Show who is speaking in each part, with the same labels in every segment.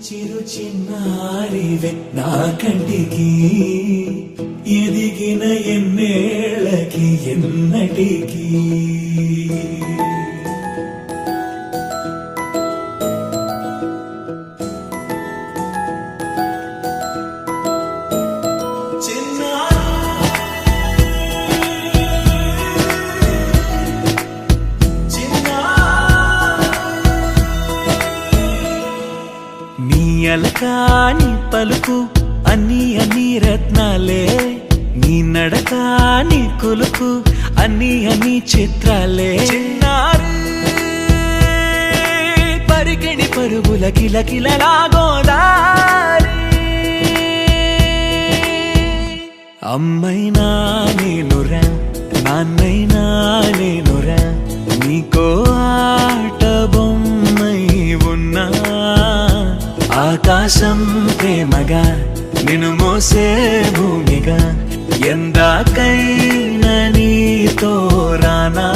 Speaker 1: చిరు చిన్నారివే నా కంటికి ఎదిగిన ఎన్నేళ్ళకి ఎన్నటికి అలకాని పలుకు అన్ని రత్నాలే నీ నడకాని కొలుకు అన్ని చిత్రాలే పరికిణి పరుగుల కిలకిలలాగోదారి అమ్మైనా నేనురా నాన్నైనా నేనురా నీకో ఆట బొమ్మై ఉన్నా ఆకాశం ప్రేమగా నిన్ను మోసే భూమిగా ఎందాకైనా నీతో రానా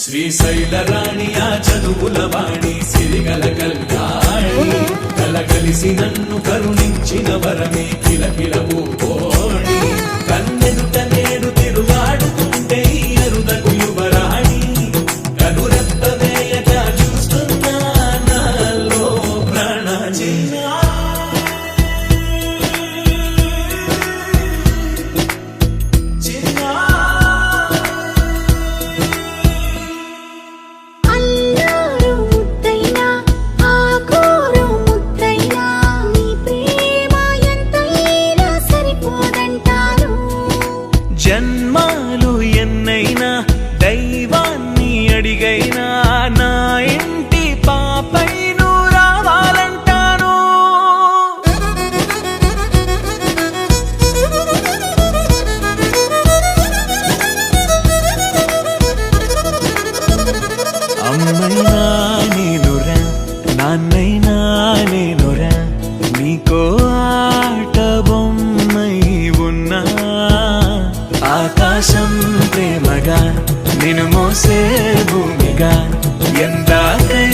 Speaker 1: శ్రీశైల రాణి ఆ చదువుల వాణి సిరిగల కల్యాణి కలగలిసి నన్ను కరుణించిన వరమే కిలకిల ఊకోణి కన్నెదుట నేడు తిరుగాడుతుంటే అరుదకు యువరాణి కనురెప్ప వేయక చూస్తున్నా నాలో ప్రాణ జన్మాలు ఎన్నైనా దైవాన్ని అడిగైనా నా ఇంటి పాపై నువ్వు రావాలంటాను అమ్మైనా నేనురా నాన్నైనా నేనురా నీకో ఆట బొమ్మై ఉన్నా ఆకాశం ప్రేమగా నిన్ను మోసే భూమిగా ఎందాకై